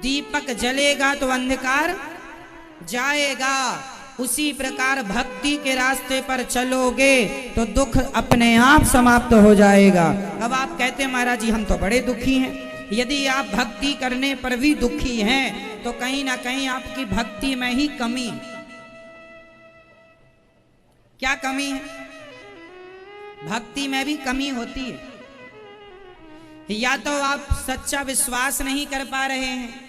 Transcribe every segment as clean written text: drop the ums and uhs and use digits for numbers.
दीपक जलेगा तो अंधकार जाएगा, उसी प्रकार भक्ति के रास्ते पर चलोगे तो दुख अपने आप समाप्त हो जाएगा। अब आप कहते हैं महाराज जी हम तो बड़े दुखी हैं। यदि आप भक्ति करने पर भी दुखी हैं तो कहीं ना कहीं आपकी भक्ति में ही कमी है। क्या कमी है? भक्ति में भी कमी होती है। या तो आप सच्चा विश्वास नहीं कर पा रहे हैं।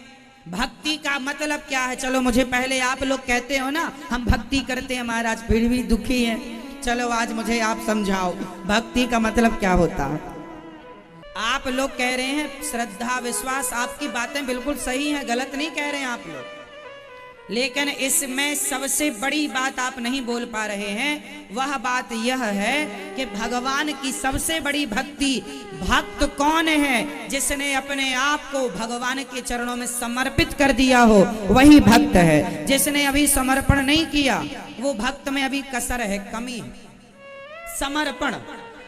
भक्ति का मतलब क्या है? चलो मुझे पहले आप लोग कहते हो ना हम भक्ति करते हैं महाराज फिर भी दुखी हैं, चलो आज मुझे आप समझाओ भक्ति का मतलब क्या होता है। आप लोग कह रहे हैं श्रद्धा विश्वास, आपकी बातें बिल्कुल सही हैं, गलत नहीं कह रहे हैं आप लोग, लेकिन इसमें सबसे बड़ी बात आप नहीं बोल पा रहे हैं। वह बात यह है कि भगवान की सबसे बड़ी भक्ति, भक्त कौन है? जिसने अपने आप को भगवान के चरणों में समर्पित कर दिया हो वही भक्त है। जिसने अभी समर्पण नहीं किया वो भक्त में अभी कसर है, कमी है। समर्पण,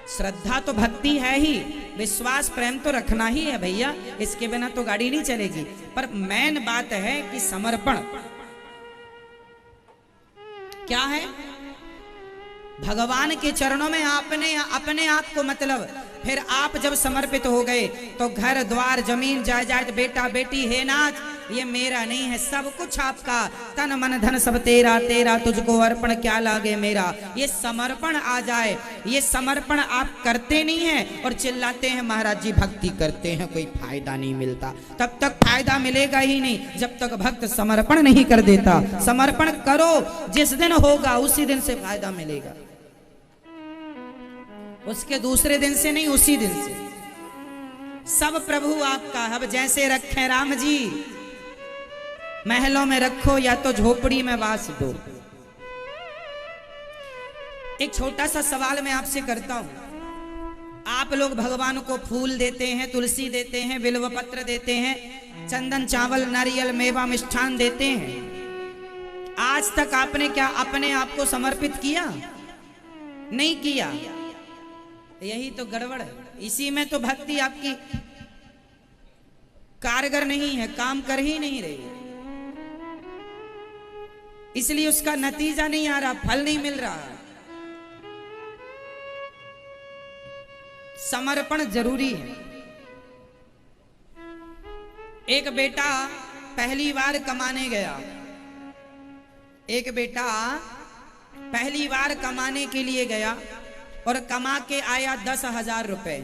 श्रद्धा तो भक्ति है ही, विश्वास प्रेम तो रखना ही है भैया, इसके बिना तो गाड़ी नहीं चलेगी। पर मेन बात है कि समर्पण क्या है? भगवान के चरणों में आपने अपने आप को, मतलब फिर आप जब समर्पित हो गए तो घर द्वार जमीन जायदाद बेटा बेटी है नाच ये मेरा नहीं है, सब कुछ आपका, तन मन धन सब तेरा, तेरा तुझको अर्पण क्या लागे मेरा। ये समर्पण आ जाए, ये समर्पण आप करते नहीं हैं और चिल्लाते हैं महाराज जी भक्ति करते हैं कोई फायदा नहीं मिलता। तब तक फायदा मिलेगा ही नहीं जब तक भक्त समर्पण नहीं कर देता। समर्पण करो, जिस दिन होगा उसी दिन से फायदा मिलेगा, उसके दूसरे दिन से नहीं, उसी दिन से। सब प्रभु आपका। अब जैसे रखे राम जी, महलों में रखो या तो झोपड़ी में वास दो। एक छोटा सा सवाल मैं आपसे करता हूं। आप लोग भगवान को फूल देते हैं, तुलसी देते हैं, बिल्व पत्र देते हैं, चंदन चावल नारियल मेवा मिष्ठान देते हैं। आज तक आपने क्या अपने आप को समर्पित किया? नहीं किया। यही तो गड़बड़ है। इसी में तो भक्ति आपकी कारगर नहीं है, काम कर ही नहीं रही, इसलिए उसका नतीजा नहीं आ रहा, फल नहीं मिल रहा। समर्पण जरूरी है। एक बेटा पहली बार कमाने गया, एक बेटा पहली बार कमाने के लिए गया और कमा के आया 10,000 रुपए।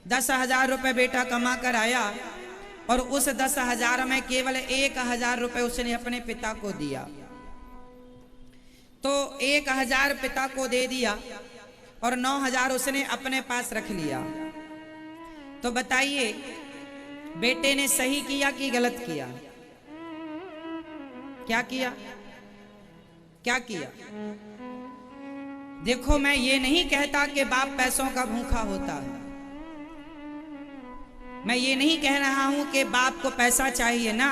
10,000 रुपए बेटा कमा कर आया और उस 10,000 में केवल 1,000 रुपए उसने अपने पिता को दिया। तो 1,000 पिता को दे दिया और 9,000 उसने अपने पास रख लिया। तो बताइए बेटे ने सही किया कि गलत किया? क्या किया? क्या किया? देखो मैं ये नहीं कहता कि बाप पैसों का भूखा होता है, मैं ये नहीं कह रहा हूं कि बाप को पैसा चाहिए ना,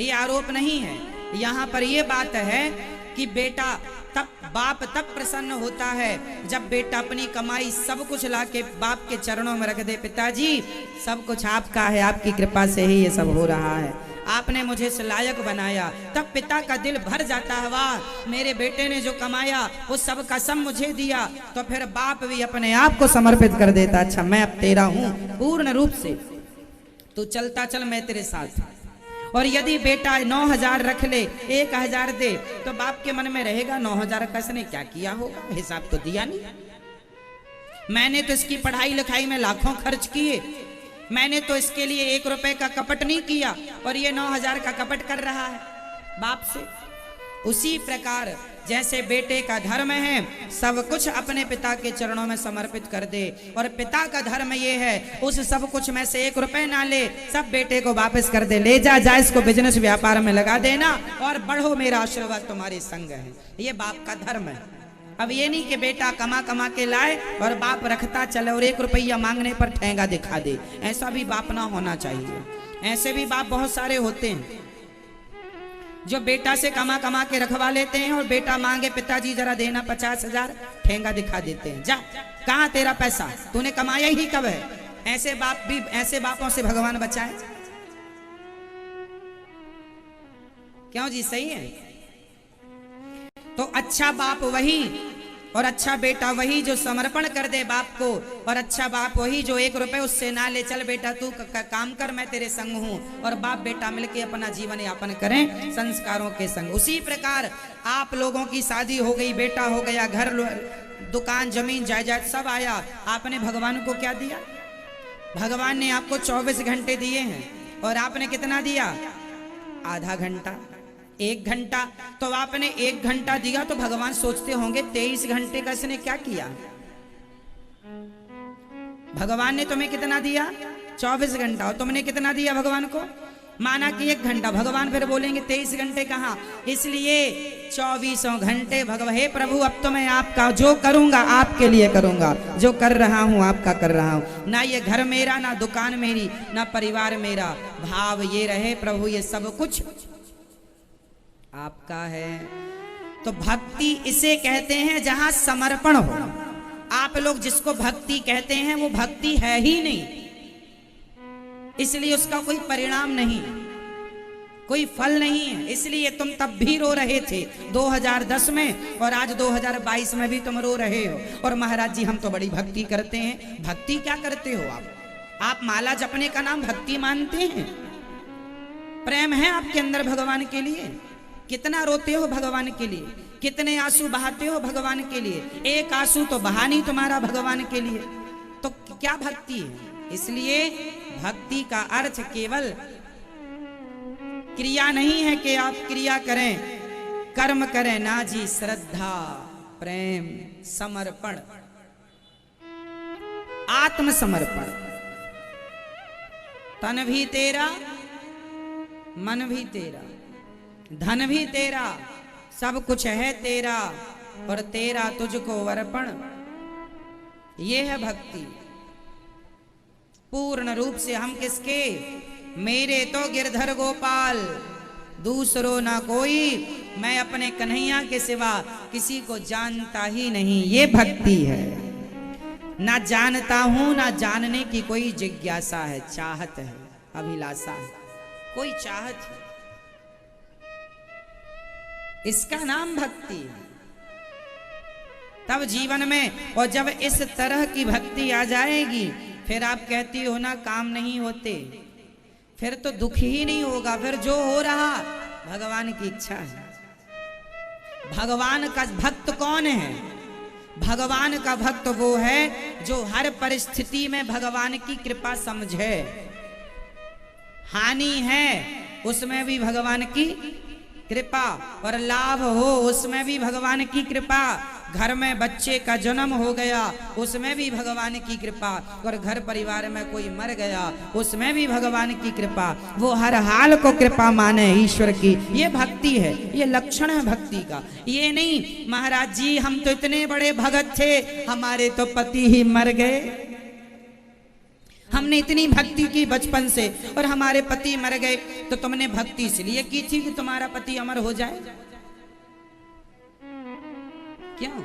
ये आरोप नहीं है। यहां पर ये बात है कि बेटा बाप तब प्रसन्न होता है जब बेटा अपनी कमाई सब कुछ लाके बाप के चरणों में रख दे। पिताजी सब कुछ आपका है, आपकी कृपा से ही ये सब हो रहा है, आपने मुझे इस लायक बनाया। तब पिता का दिल भर जाता है, वाह मेरे बेटे ने जो कमाया वो सब का सब मुझे दिया। तो फिर बाप भी अपने आप को समर्पित कर देता, अच्छा मैं अब तेरा हूं पूर्ण रूप से, तू चलता चल मैं तेरे साथ। और यदि बेटा 9,000 रख ले 1,000 दे तो बाप के मन में रहेगा 9,000 किसने क्या किया होगा, हिसाब तो दिया नहीं, मैंने तो इसकी पढ़ाई लिखाई में लाखों खर्च किए, मैंने तो इसके लिए 1 रुपए का कपट नहीं किया और ये 9,000 का कपट कर रहा है बाप से। उसी प्रकार जैसे बेटे का धर्म है सब कुछ अपने पिता के चरणों में समर्पित कर दे, और पिता का धर्म ये है उस सब कुछ में से 1 रुपए ना ले, सब बेटे को वापस कर दे, ले जा इसको बिजनेस व्यापार में लगा देना और बढ़ो, मेरा आशीर्वाद तुम्हारे संग है। ये बाप का धर्म है। अब ये नहीं कि बेटा कमा कमा के लाए और बाप रखता चले और 1 रुपया मांगने पर ठेंगा दिखा दे, ऐसा भी बाप ना होना चाहिए। ऐसे भी बाप बहुत सारे होते हैं जो बेटा से कमा कमा के रखवा लेते हैं और बेटा मांगे पिताजी जरा देना 50,000, ठेंगा दिखा देते हैं, जा कहां तेरा पैसा, तूने कमाया ही कब है। ऐसे बाप भी, ऐसे बापों से भगवान बचाए। क्यों जी, सही है? तो अच्छा बाप वही और अच्छा बेटा वही जो समर्पण कर दे बाप को, और अच्छा बाप वही जो 1 रुपए उससे ना ले, चल बेटा तू काम कर, मैं तेरे संग हूं, और बाप बेटा मिलके अपना जीवन यापन करें संस्कारों के संग। उसी प्रकार आप लोगों की शादी हो गई, बेटा हो गया, घर दुकान जमीन जायदाद सब आया, आपने भगवान को क्या दिया? भगवान ने आपको 24 घंटे दिए हैं और आपने कितना दिया? आधा घंटा, 1 घंटा। तो आपने 1 घंटा दिया तो भगवान सोचते होंगे 23 घंटे का इसने क्या किया? भगवान ने तुम्हें कितना दिया? 24 घंटा। और तुमने कितना दिया भगवान को? माना कि 1 घंटा। भगवान फिर बोलेंगे 23 घंटे कहाँ? इसलिए 24 घंटे हे प्रभु अब तो मैं आपका जो करूंगा आपके लिए करूंगा, जो कर रहा हूं आपका कर रहा हूं, ना ये घर मेरा, ना दुकान मेरी, ना परिवार मेरा। भाव ये रहे प्रभु ये सब कुछ आपका है। तो भक्ति इसे कहते हैं जहां समर्पण हो। आप लोग जिसको भक्ति कहते हैं वो भक्ति है ही नहीं, इसलिए उसका कोई परिणाम नहीं, कोई फल नहीं है। इसलिए तुम तब भी रो रहे थे 2010 में और आज 2022 में भी तुम रो रहे हो। और महाराज जी हम तो बड़ी भक्ति करते हैं। भक्ति क्या करते हो आप माला जपने का नाम भक्ति मानते हैं? प्रेम है आपके अंदर भगवान के लिए? कितना रोते हो भगवान के लिए? कितने आंसू बहाते हो भगवान के लिए? एक आंसू तो बहा नहीं तुम्हारा भगवान के लिए, तो क्या भक्ति है? इसलिए भक्ति का अर्थ केवल क्रिया नहीं है कि आप क्रिया करें, कर्म करें, ना जी, श्रद्धा, प्रेम, समर्पण, आत्मसमर्पण। तन भी तेरा, मन भी तेरा, धन भी तेरा, सब कुछ है तेरा और तेरा तुझको अर्पण। ये है भक्ति। पूर्ण रूप से हम किसके? मेरे तो गिरधर गोपाल, दूसरो ना कोई, मैं अपने कन्हैया के सिवा किसी को जानता ही नहीं। ये भक्ति है। ना जानता हूं, ना जानने की कोई जिज्ञासा है, चाहत है, अभिलाषा है, कोई चाहत है, इसका नाम भक्ति है। तब जीवन में, और जब इस तरह की भक्ति आ जाएगी फिर आप कहती हो ना काम नहीं होते, फिर तो दुख ही नहीं होगा। फिर जो हो रहा भगवान की इच्छा है। भगवान का भक्त कौन है? भगवान का भक्त वो है जो हर परिस्थिति में भगवान की कृपा समझे। हानि है उसमें भी भगवान की कृपा, और लाभ हो उसमें भी भगवान की कृपा। घर में बच्चे का जन्म हो गया उसमें भी भगवान की कृपा, और घर परिवार में कोई मर गया उसमें भी भगवान की कृपा। वो हर हाल को कृपा माने ईश्वर की। ये भक्ति है, ये लक्षण है भक्ति का। ये नहीं महाराज जी हम तो इतने बड़े भगत थे, हमारे तो पति ही मर गए, हमने इतनी भक्ति की बचपन से और हमारे पति मर गए। तो तुमने भक्ति इसलिए की थी कि तुम्हारा पति अमर हो जाए? क्यों?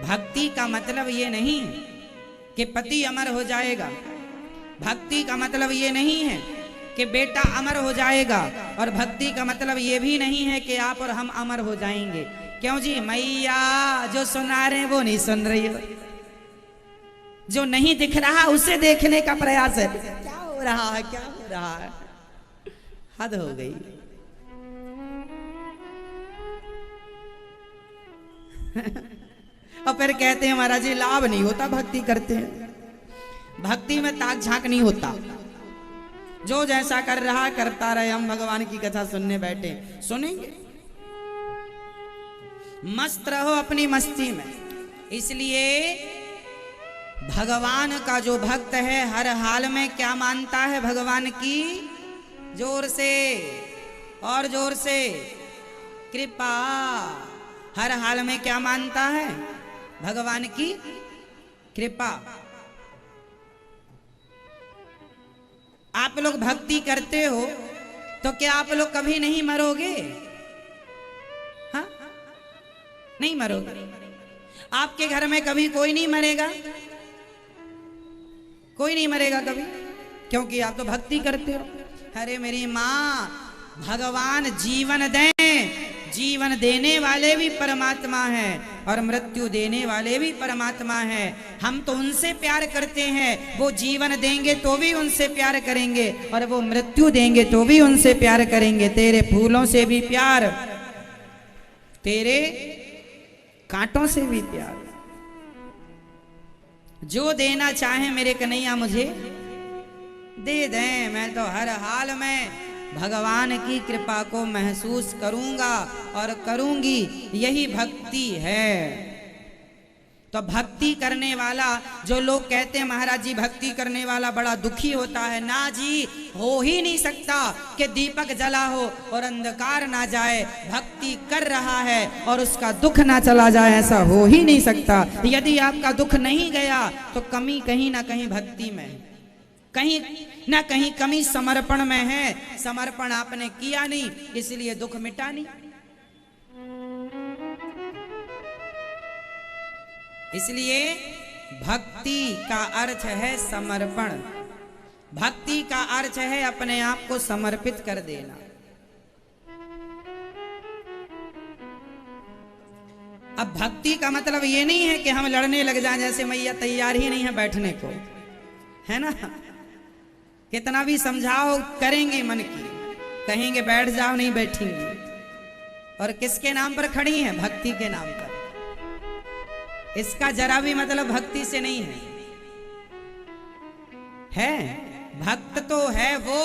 भक्ति का मतलब ये नहीं कि पति अमर हो जाएगा। भक्ति का मतलब ये नहीं है कि बेटा अमर हो जाएगा, और भक्ति का मतलब ये भी नहीं है कि आप और हम अमर हो जाएंगे। क्यों जी? मैया जो सुना रहे वो नहीं सुन रही हो, जो नहीं दिख रहा उसे देखने का प्रयास है। क्या हो रहा है, क्या हो रहा है? हद हो गई। और फिर कहते हैं महाराज जी लाभ नहीं होता भक्ति करते हैं। भक्ति में ताक झांक नहीं होता, जो जैसा कर रहा करता रहे। हम भगवान की कथा सुनने बैठे, सुनेंगे, मस्त रहो अपनी मस्ती में। इसलिए भगवान का जो भक्त है हर हाल में क्या मानता है? भगवान की, जोर से और जोर से, कृपा। हर हाल में क्या मानता है? भगवान की कृपा। आप लोग भक्ति करते हो तो क्या आप लोग कभी नहीं मरोगे? हाँ, नहीं मरोगे। आपके घर में कभी कोई नहीं मरेगा, कोई नहीं मरेगा कभी, क्योंकि आप तो भक्ति करते हो। अरे मेरी माँ भगवान जीवन दें, जीवन देने वाले भी परमात्मा हैं और मृत्यु देने वाले भी परमात्मा हैं। हम तो उनसे प्यार करते हैं, वो जीवन देंगे तो भी उनसे प्यार करेंगे और वो मृत्यु देंगे तो भी उनसे प्यार करेंगे। तेरे फूलों से भी प्यार, तेरे कांटों से भी प्यार। जो देना चाहे मेरे कन्हैया मुझे दे दें, मैं तो हर हाल में भगवान की कृपा को महसूस करूंगा और करूंगी, यही भक्ति है। तो भक्ति करने वाला, जो लोग कहते हैं महाराज जी भक्ति करने वाला बड़ा दुखी होता है, ना जी, हो ही नहीं सकता कि दीपक जला हो और अंधकार ना जाए। भक्ति कर रहा है और उसका दुख ना चला जाए, ऐसा हो ही नहीं सकता। यदि आपका दुख नहीं गया तो कमी कहीं ना कहीं भक्ति में, कहीं ना कहीं कमी समर्पण में है। समर्पण आपने किया नहीं, इसलिए दुख मिटा नहीं। इसलिए भक्ति का अर्थ है समर्पण। भक्ति का अर्थ है अपने आप को समर्पित कर देना। अब भक्ति का मतलब ये नहीं है कि हम लड़ने लग जाएं, जैसे मैया तैयार ही नहीं है बैठने को, है ना। कितना भी समझाओ करेंगे मन की, कहेंगे बैठ जाओ, नहीं बैठेंगे। और किसके नाम पर खड़ी हैं? भक्ति के नाम पर। इसका जरा भी मतलब भक्ति से नहीं है। भक्त तो है वो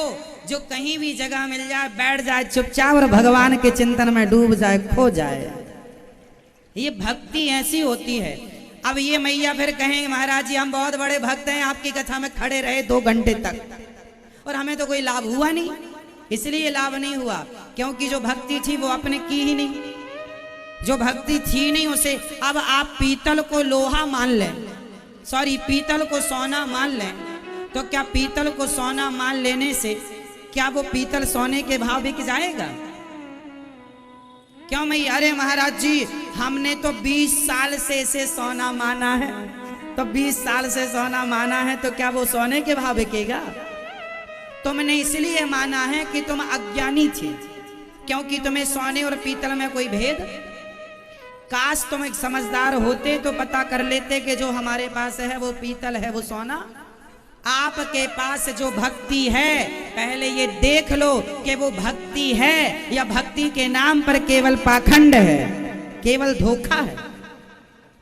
जो कहीं भी जगह मिल जाए बैठ जाए चुपचाप और भगवान के चिंतन में डूब जाए, खो जाए। ये भक्ति ऐसी होती है। अब ये मैया फिर कहेंगे महाराज जी हम बहुत बड़े भक्त हैं, आपकी कथा में खड़े रहे 2 घंटे तक और हमें तो कोई लाभ हुआ नहीं। इसलिए लाभ नहीं हुआ क्योंकि जो भक्ति थी वो आपने की ही नहीं। जो भक्ति थी नहीं उसे, अब आप पीतल को लोहा मान लें, सॉरी पीतल को सोना मान लें, तो क्या पीतल को सोना मान लेने से क्या वो पीतल सोने के भाव बिक जाएगा? क्यों मैया? अरे महाराज जी हमने तो 20 साल से इसे सोना माना है, तो 20 साल से सोना माना है तो क्या वो सोने के भाव बिकेगा? तुमने इसलिए माना है कि तुम अज्ञानी थी, क्योंकि तुम्हें सोने और पीतल में कोई भेद। काश तुम एक समझदार होते तो पता कर लेते कि जो हमारे पास है वो पीतल है, वो सोना। आपके पास जो भक्ति है पहले ये देख लो कि वो भक्ति है या भक्ति के नाम पर केवल पाखंड है, केवल धोखा है।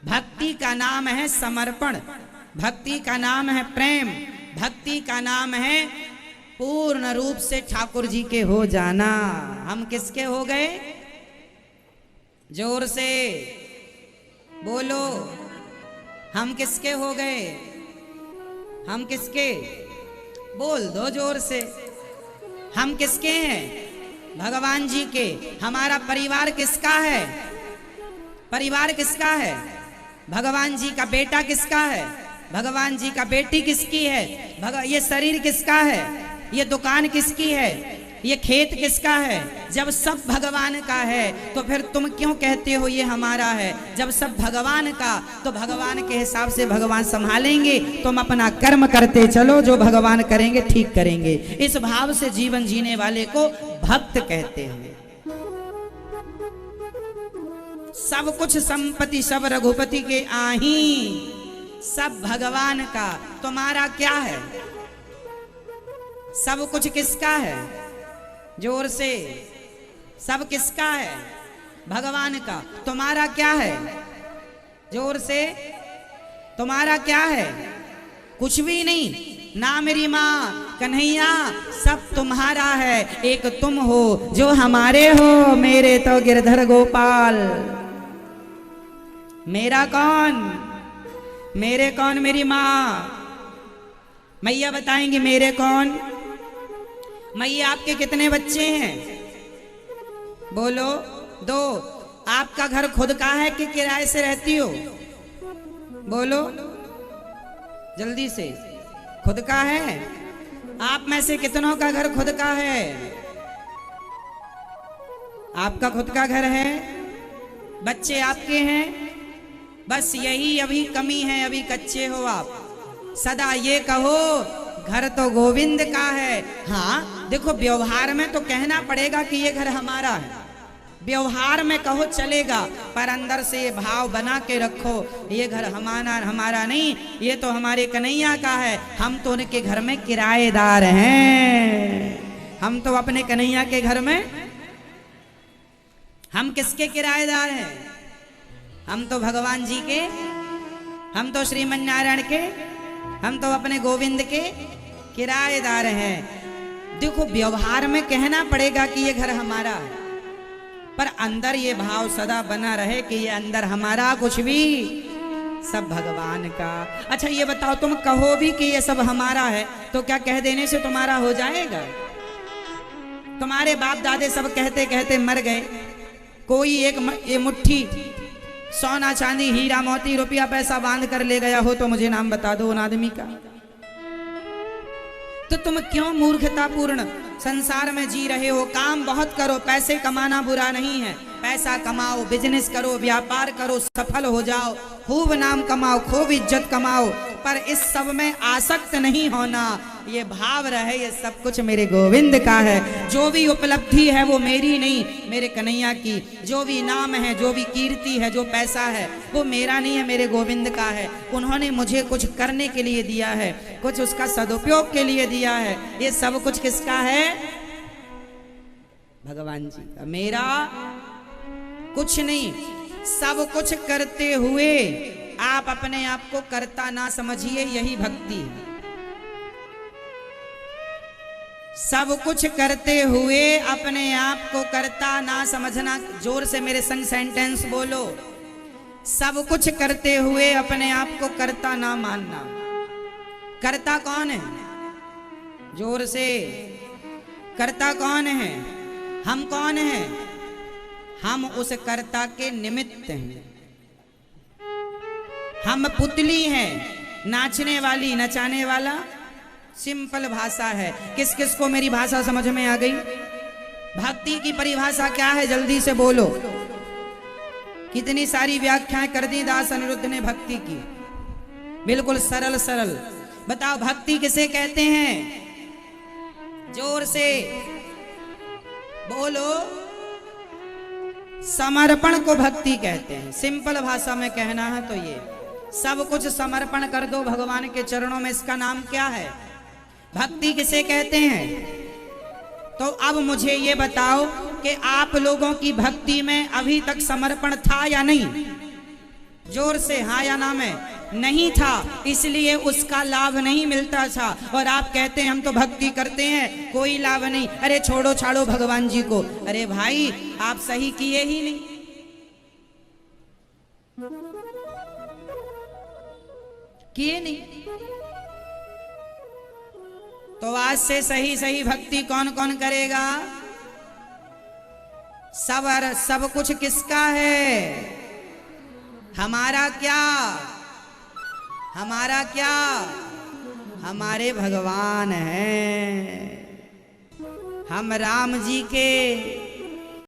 भक्ति का नाम है समर्पण, भक्ति का नाम है प्रेम, भक्ति का नाम है पूर्ण रूप से ठाकुर जी के हो जाना। हम किसके हो गए? जोर से बोलो, हम किसके हो गए? हम किसके? बोल दो जोर से। हम किसके हैं? भगवान जी के। हमारा परिवार किसका है? परिवार किसका है? भगवान जी का बेटा किसका है? भगवान जी का बेटी किसकी है? ये शरीर किसका है? ये दुकान किसकी है? ये खेत किसका है? जब सब भगवान का है तो फिर तुम क्यों कहते हो ये हमारा है? जब सब भगवान का, तो भगवान के हिसाब से भगवान संभालेंगे। तुम अपना कर्म करते चलो, जो भगवान करेंगे ठीक करेंगे। इस भाव से जीवन जीने वाले को भक्त कहते हैं। सब कुछ संपत्ति सब रघुपति के आही, सब भगवान का। तुम्हारा क्या है? सब कुछ किसका है? जोर से। सब किसका है? भगवान का। तुम्हारा क्या है? जोर से। तुम्हारा क्या है? कुछ भी नहीं। ना मेरी माँ कन्हैया, सब तुम्हारा है। एक तुम हो जो हमारे हो, मेरे तो गिरधर गोपाल। मेरा कौन? मेरे कौन? मेरी माँ। मैया बताएंगे मेरे कौन। मैया आपके कितने बच्चे हैं? बोलो। 2। आपका घर खुद का है कि किराए से रहती हो? बोलो जल्दी से। खुद का है? आप में से कितनों का घर खुद का है? आपका खुद का घर है? बच्चे आपके हैं? बस यही अभी कमी है, अभी कच्चे हो आप। सदा ये कहो घर तो गोविंद का है। हाँ देखो, व्यवहार में तो कहना पड़ेगा कि ये घर हमारा है, व्यवहार में कहो चलेगा, पर अंदर से ये भाव बना के रखो, ये घर हमारा नहीं, ये तो हमारे कन्हैया का है, हम तो उनके घर में किराएदार हैं। हम तो अपने कन्हैया के घर में, हम किसके किराएदार हैं? हम तो भगवान जी के, हम तो श्रीमन नारायण के, हम तो अपने गोविंद के किराएदार हैं। देखो, व्यवहार में कहना पड़ेगा कि ये घर हमारा है, पर अंदर ये भाव सदा बना रहे कि ये अंदर हमारा कुछ भी सब भगवान का। अच्छा ये बताओ, तुम कहो भी कि ये सब हमारा है तो क्या कह देने से तुम्हारा हो जाएगा? तुम्हारे बाप दादे सब कहते कहते मर गए, कोई एक मुट्ठी सोना चांदी हीरा मोती रुपया पैसा बांध कर ले गया हो तो मुझे नाम बता दो उन आदमी का। तो तुम क्यों मूर्खतापूर्ण संसार में जी रहे हो? काम बहुत करो, पैसे कमाना बुरा नहीं है, पैसा कमाओ, बिजनेस करो, व्यापार करो, सफल हो जाओ, खूब नाम कमाओ, खूब इज्जत कमाओ, पर इस सब में आसक्त नहीं होना। ये भाव रहे ये सब कुछ मेरे गोविंद का है, जो भी उपलब्धि है वो मेरी नहीं, मेरे कन्हैया की, जो भी नाम है, जो भी कीर्ति है, जो पैसा है वो मेरा नहीं है, मेरे गोविंद का है। उन्होंने मुझे कुछ करने के लिए दिया है, कुछ उसका सदुपयोग के लिए दिया है, ये सब कुछ किसका है? भगवान जी का। मेरा कुछ नहीं, सब कुछ करते हुए आप अपने आप को कर्ता ना समझिए, यही भक्ति है। सब कुछ करते हुए अपने आप को कर्ता ना समझना। जोर से मेरे संग सेंटेंस बोलो, सब कुछ करते हुए अपने आप को कर्ता ना मानना। कर्ता कौन है? जोर से, कर्ता कौन है? हम कौन हैं? हम उस कर्ता के निमित्त हैं, हम पुतली हैं, नाचने वाली, नचाने वाला। सिंपल भाषा है। किस किस को मेरी भाषा समझ में आ गई? भक्ति की परिभाषा क्या है? जल्दी से बोलो। कितनी सारी व्याख्याएं कर दी दास अनिरुद्ध ने भक्ति की, बिल्कुल सरल सरल। बताओ भक्ति किसे कहते हैं? जोर से बोलो। समर्पण को भक्ति कहते हैं। सिंपल भाषा में कहना है तो ये सब कुछ समर्पण कर दो भगवान के चरणों में, इसका नाम क्या है? भक्ति किसे कहते हैं? तो अब मुझे ये बताओ कि आप लोगों की भक्ति में अभी तक समर्पण था या नहीं? जोर से हाँ या ना में। नहीं था, इसलिए उसका लाभ नहीं मिलता था। और आप कहते हैं हम तो भक्ति करते हैं, कोई लाभ नहीं। अरे छोड़ो छाड़ो भगवान जी को। अरे भाई आप सही किए ही नहीं, किए नहीं। तो आज से सही सही भक्ति कौन कौन करेगा? सब कुछ किसका है? हमारा क्या? हमारा क्या? हमारे भगवान हैं। हम राम जी के